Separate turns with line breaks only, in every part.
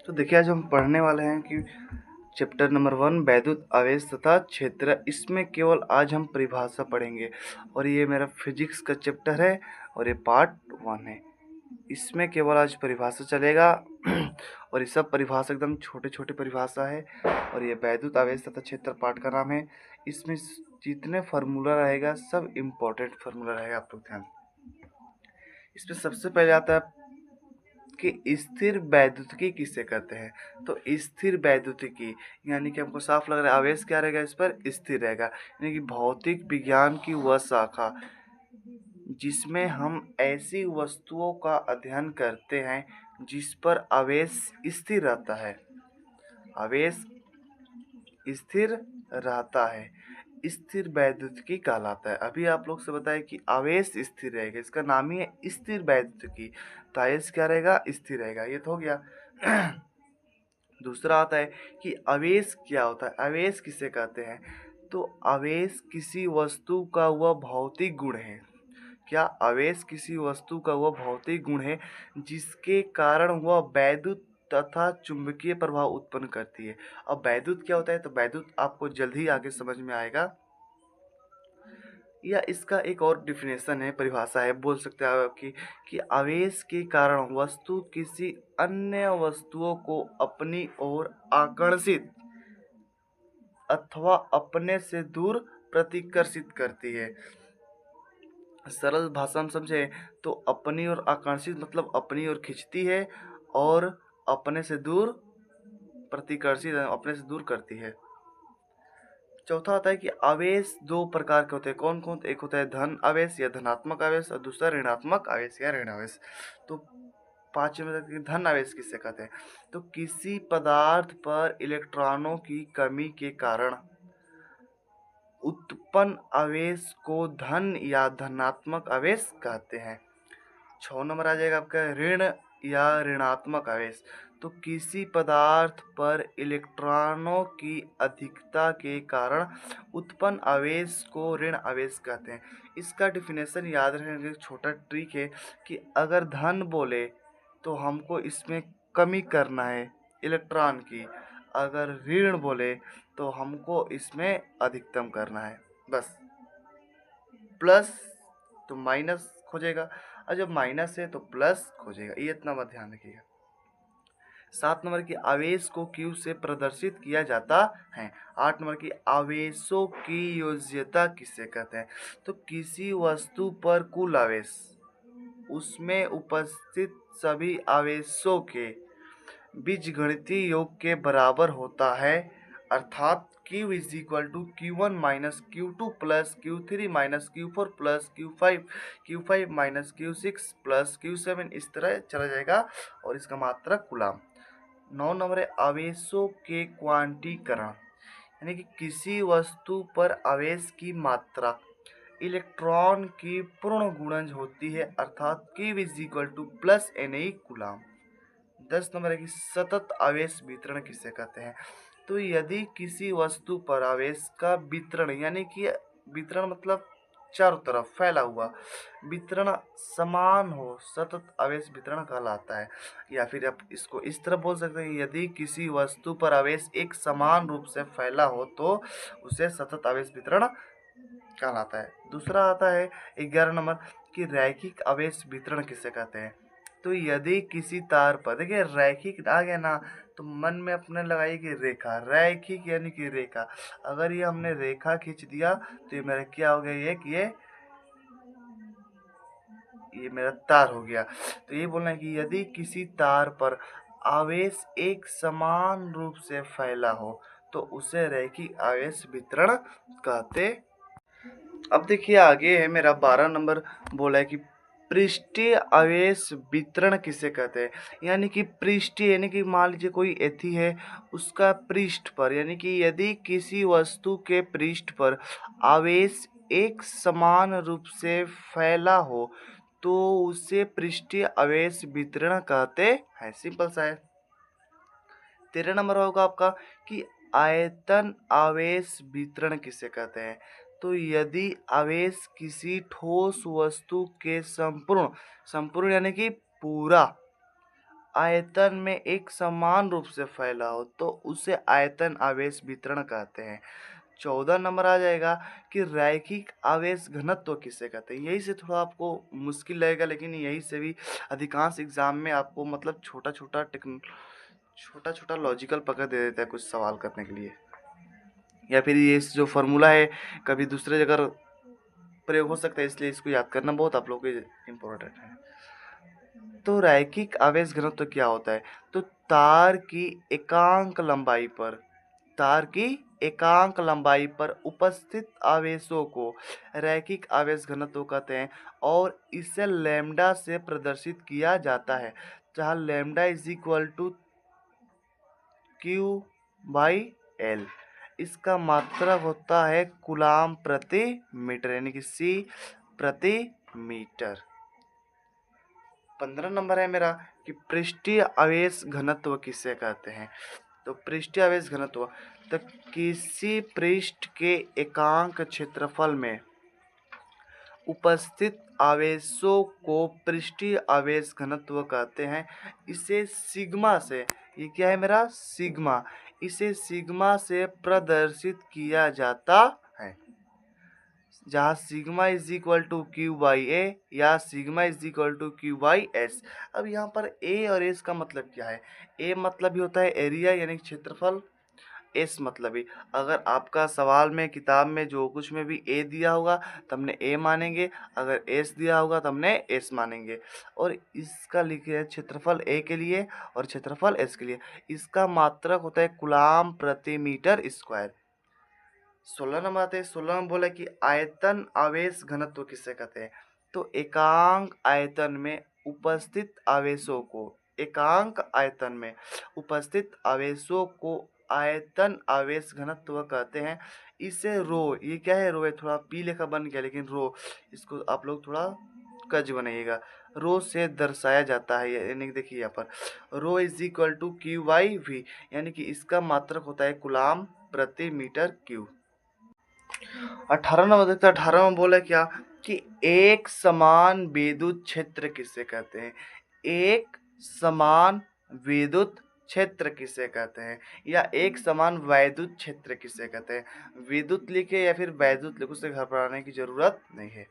तो देखिए आज हम पढ़ने वाले हैं कि चैप्टर नंबर 1 वैद्युत आवेश तथा क्षेत्र। इसमें केवल आज हम परिभाषा पढ़ेंगे और ये मेरा फिजिक्स का चैप्टर है और ये पार्ट 1 है। इसमें केवल आज परिभाषा चलेगा और ये सब परिभाषा एकदम छोटे छोटे परिभाषा है और ये वैद्युत आवेश तथा क्षेत्र पार्ट का नाम है। इसमें जितने फार्मूला रहेगा सब इम्पोर्टेंट फार्मूला रहेगा, आप लोग ध्यान। इसमें सबसे पहले आता है कि स्थिर वैद्युतिकी किसे कहते हैं। तो स्थिर वैद्युतिकी यानी कि हमको साफ लग रहा है आवेश क्या रहेगा, इस पर स्थिर रहेगा, यानी कि भौतिक विज्ञान की वह शाखा जिसमें हम ऐसी वस्तुओं का अध्ययन करते हैं जिस पर आवेश स्थिर रहता है। आवेश स्थिर रहता है, स्थिर वैद्युतिकी कहलाता है। अभी आप लोग से बताया कि आवेश स्थिर रहेगा, इसका नाम ही है स्थिर वैद्युतिकी। तो आवेश क्या रहेगा, स्थिर रहेगा, ये तो हो गया। दूसरा आता है कि आवेश क्या होता है, आवेश किसे कहते हैं। तो आवेश किसी वस्तु का वह भौतिक गुण है। क्या आवेश किसी वस्तु का वह भौतिक गुण है जिसके कारण वह वैद्युत तथा चुंबकीय प्रभाव उत्पन्न करती है। अब वैद्युत क्या होता है, तो वैद्युत आपको जल्द ही आगे समझ में आएगा। या इसका एक और डिफिनेशन है, परिभाषा है, बोल सकते हैं आप कि आवेश के कारण वस्तु किसी अन्य वस्तुओं को अपनी ओर आकर्षित अथवा अपने से दूर प्रतिकर्षित करती है। सरल भाषा में समझे तो अपनी ओर आकर्षित मतलब अपनी ओर खींचती है और अपने से दूर प्रतिकर्षित अपने से दूर करती है। चौथा आता है कि आवेश दो प्रकार के होते हैं। कौन कौन? एक होता है धन आवेश या धनात्मक आवेश और दूसरा ऋणात्मक आवेश या ऋण आवेश। तो पांचवें में कि धन आवेश किसे कहते हैं। तो किसी पदार्थ पर इलेक्ट्रॉनों की कमी के कारण उत्पन्न आवेश को धन या धनात्मक आवेश कहते हैं। 6 नंबर आ जाएगा आपका ऋण या ऋणात्मक आवेश। तो किसी पदार्थ पर इलेक्ट्रॉनों की अधिकता के कारण उत्पन्न आवेश को ऋण आवेश कहते हैं। इसका डिफिनेशन याद रखने का छोटा ट्रिक है कि अगर धन बोले तो हमको इसमें कमी करना है इलेक्ट्रॉन की, अगर ऋण बोले तो हमको इसमें अधिकतम करना है। बस प्लस तो माइनस खोजेगा और जब माइनस है तो प्लस खोजेगा, ये इतना मत ध्यान रखिएगा। 7 नंबर की आवेश को Q से प्रदर्शित किया जाता है। 8 नंबर की आवेशों की योज्यता किसे कहते हैं। तो किसी वस्तु पर कुल आवेश उसमें उपस्थित सभी आवेशों के बीजगणितीय योग के बराबर होता है, अर्थात Q is equal to Q1 minus Q2 plus Q3 minus Q4 plus Q5 minus Q6 plus Q7, इस तरह चला जाएगा और इसका मात्रक कूलम। 9 नंबर है आवेशों के क्वांटीकरण, यानी कि किसी वस्तु पर आवेश की मात्रा इलेक्ट्रॉन की पूर्ण गुणज होती है, अर्थात Q is equal two plus Na coulomb. 10 number है कि सतत आवेश वितरण किसे कहते हैं। तो यदि किसी वस्तु पर आवेश का वितरण यानी कि वितरण मतलब चारों तरफ फैला हुआ वितरण समान हो, सतत आवेश वितरण कहलाता है। या फिर आप इसको इस तरह बोल सकते हैं, यदि किसी वस्तु पर आवेश एक समान रूप से फैला हो तो उसे सतत आवेश वितरण कहलाता है। दूसरा आता है 11 नंबर कि रैखिक आवेश वितरण किसे कहते हैं। तो यदि किसी तार पर, देखिए रैखिक आ गया ना तो मन में अपने लगाइए कि रेखा, रैखिक यानी कि रेखा, अगर ये हमने रेखा खींच दिया तो ये मेरा क्या हो गया, ये कि ये मेरा तार हो गया। तो ये बोलना है कि यदि किसी तार पर आवेश एक समान रूप से फैला हो तो उसे रैखिक आवेश वितरण कहते। अब देखिए आगे है मेरा 12 नंबर, बोला है कि पृष्ठीय आवेश वितरण किसे कहते हैं। यानी कि पृष्ठीय यानी कि मान लीजिए कोई एथी है उसका पृष्ठ पर, यानी कि यदि किसी वस्तु के पृष्ठ पर आवेश एक समान रूप से फैला हो तो उसे पृष्ठीय आवेश वितरण कहते हैं। सिंपल सा है। 13 नंबर होगा आपका कि आयतन आवेश वितरण किसे कहते हैं। तो यदि आवेश किसी ठोस वस्तु के संपूर्ण यानी कि पूरा आयतन में एक समान रूप से फैला हो तो उसे आयतन आवेश वितरण कहते हैं। 14 नंबर आ जाएगा कि रैखिक आवेश घनत्व किसे कहते हैं। यही से थोड़ा आपको मुश्किल लगेगा, लेकिन यही से भी अधिकांश एग्जाम में आपको मतलब छोटा छोटा लॉजिकल पकड़ दे देता है कुछ सवाल करने के लिए, या फिर ये जो फॉर्मूला है कभी दूसरे जगह प्रयोग हो सकता है, इसलिए इसको याद करना बहुत आप लोगों के इम्पोर्टेंट है। तो रैखिक आवेश घनत्व क्या होता है? तो तार की एकांक लंबाई पर उपस्थित आवेशों को रैखिक आवेश घनत्व कहते हैं और इसे लैम्डा से प्रदर्शित किया जाता है, जहाँ lambda is equal to Q by L. इसका मात्रक होता है कूलाम प्रति मीटर, यानी कि सी प्रति मीटर। 15 नंबर है मेरा कि पृष्ठीय आवेश घनत्व किसे कहते हैं। तो पृष्ठीय आवेश घनत्व, तो किसी पृष्ठ के एकांक क्षेत्रफल में उपस्थित आवेशों को पृष्ठीय आवेश घनत्व कहते हैं। इसे सिग्मा से, ये क्या है मेरा सिग्मा, इसे सिग्मा से प्रदर्शित किया जाता है, जहाँ sigma is equal to Q by A या sigma is equal to Q by S. अब यहाँ पर ए और एस का मतलब क्या है? ए मतलब ही होता है एरिया यानी क्षेत्रफल, एस मतलब ही, अगर आपका सवाल में किताब में जो कुछ में भी ए दिया होगा तो हमने ए मानेंगे, अगर एस दिया होगा तो हमने एस मानेंगे। और इसका लिखे है क्षेत्रफल ए के लिए और क्षेत्रफल एस के लिए। इसका मात्रक होता है कूलाम प्रति मीटर स्क्वायर। 16 नंबर आते हैं। 16 में बोला कि आयतन आवेश घनत्व किसे कहते हैं। तो एकांक आयतन में उपस्थित आवेशों को, एकांक आयतन में उपस्थित आवेशों को आयतन आवेश घनत्व कहते हैं। इसे रो, ये क्या है रो है, थोड़ा पी लेखा बन गया लेकिन रो, इसको आप लोग थोड़ा कज बनाइएगा, रो से दर्शाया जाता है। यानी कि देखिए यहाँ पर rho is equal to Q by V, यानी कि इसका मात्रक होता है कूलाम प्रति मीटर क्यूब। 18 नंबर देखते हैं। 18 में बोला क्या कि एक समान विद्युत क्षेत्र किसे कहते हैं। एक समान विद्युत क्षेत्र किसे कहते हैं, या एक समान वैद्युत क्षेत्र किसे कहते हैं। विद्युत लिखे या फिर वैद्युत लिखे, उससे घबराने की जरूरत नहीं है।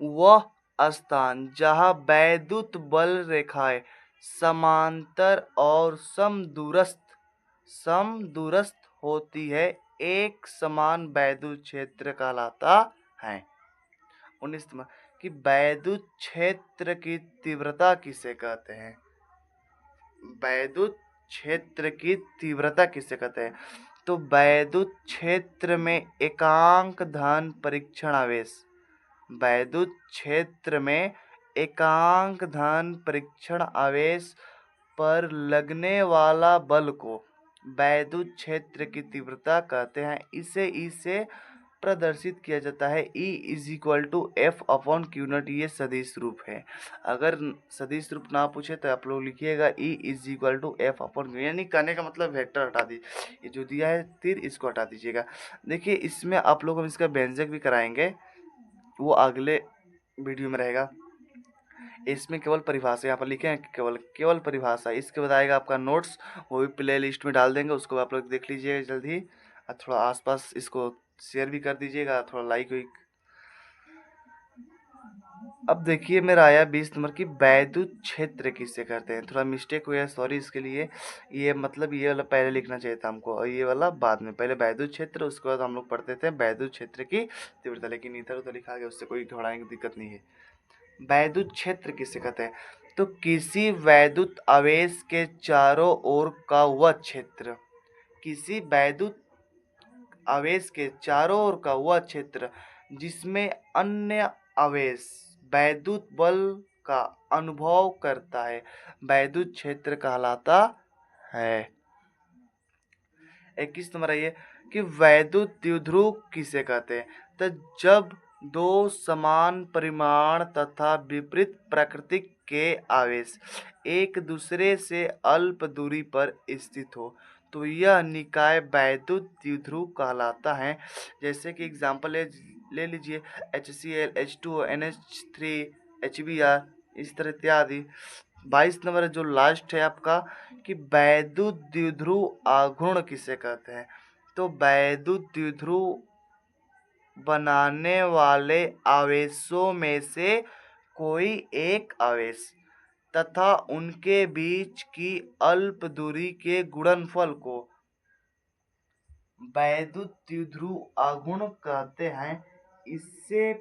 वह स्थान जहाँ वैद्युत बल रेखाएं समांतर और समदूरस्थ होती है, एक समान वैद्युत क्षेत्र कहलाता है। 19 में कि वैद्युत क्षेत्र की तीव्रता किसे कहते हैं। वैद्युत क्षेत्र की तीव्रता किसे कहते हैं। तो वैद्युत क्षेत्र में एकांक धन परीक्षण आवेश, वैद्युत क्षेत्र में एकांक धन परीक्षण आवेश पर लगने वाला बल को वैद्युत क्षेत्र की तीव्रता कहते हैं। इसे ई से प्रदर्शित किया जाता है। E is equal to F upon Q naught, ये सदिश रूप है। अगर सदिश रूप ना पूछे तो आप लोग लिखिएगा E is equal to F upon Q, यानी कहने का मतलब वेक्टर हटा दीजिए, ये जो दिया है तीर इसको हटा दीजिएगा। देखिए इसमें आप लोग हम इसका व्यंजक भी कराएंगे, वो अगले वीडियो में रहेगा। इसमें केवल परिभाषा यहाँ पर लिखे हैं, केवल परिभाषा। इसके बाद आएगा आपका नोट्स, वो भी प्ले लिस्ट में डाल देंगे, उसको आप लोग देख लीजिएगा जल्दी। और थोड़ा आसपास इसको शेयर भी कर दीजिएगा, थोड़ा लाइक वाइक। अब देखिए मेरा आया 20 नंबर की वैद्युत क्षेत्र किसे कहते हैं। थोड़ा मिस्टेक हुआ है, सॉरी इसके लिए। ये मतलब ये वाला पहले लिखना चाहिए था हमको और ये वाला बाद में। पहले वैद्युत क्षेत्र, उसके बाद हम लोग पढ़ते थे वैद्युत क्षेत्र की तीव्रता, लेकिन इधर उधर लिखा गया, उससे कोई घबराने की दिक्कत नहीं है। वैद्युत क्षेत्र किसे कहते हैं। तो किसी वैद्युत आवेश के चारों ओर का वह क्षेत्र, किसी वैद्युत आवेश के चारों ओर का वह क्षेत्र जिसमें अन्य आवेश वैद्युत बल का अनुभव करता है, वैद्युत क्षेत्र कहलाता है। 21 नंबर आइए कि वैद्युत द्विध्रुव किसे कहते हैं। तो जब दो समान परिमाण तथा विपरीत प्रकृति के आवेश एक दूसरे से अल्प दूरी पर स्थित हो तो यह निकाय वैद्युत द्विध्रुव कहलाता है। जैसे कि एग्जाम्पल ले लीजिए HCl, H2O, NH3, HBr, इस तरह इत्यादि। 22 नंबर जो लास्ट है आपका कि वैद्युत द्विध्रुव आघूर्ण किसे कहते हैं। तो वैद्युत द्विध्रुव बनाने वाले आवेशों में से कोई एक आवेश तथा उनके बीच की अल्प दूरी के गुणनफल को वैद्युत द्विध्रुव आघूर्ण कहते हैं। इससे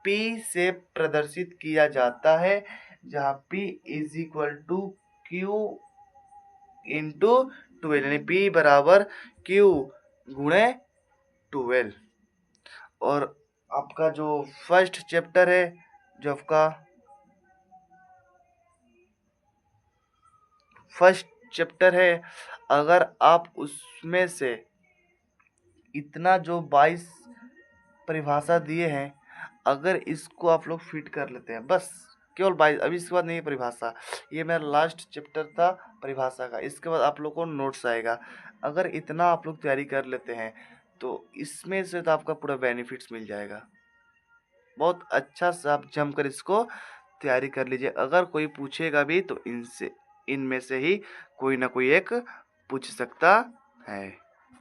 P से प्रदर्शित किया जाता है, जहाँ P is equal to Q into 12, यानी P बराबर Q गुणे 12। और आपका जो फर्स्ट चैप्टर है, जो आपका फर्स्ट चैप्टर है, अगर आप उसमें से इतना जो 22 परिभाषा दिए हैं, अगर इसको आप लोग फिट कर लेते हैं, बस केवल 22, अभी इसके बाद नहीं है परिभाषा, ये मेरा लास्ट चैप्टर था परिभाषा का। इसके बाद आप लोग को नोट्स आएगा। अगर इतना आप लोग तैयारी कर लेते हैं तो इसमें से तो आपका पूरा बेनिफिट्स मिल जाएगा। बहुत अच्छा से आप जमकर इसको तैयारी कर लीजिए। अगर कोई पूछेगा भी तो इनमें से ही कोई ना कोई एक पूछ सकता है।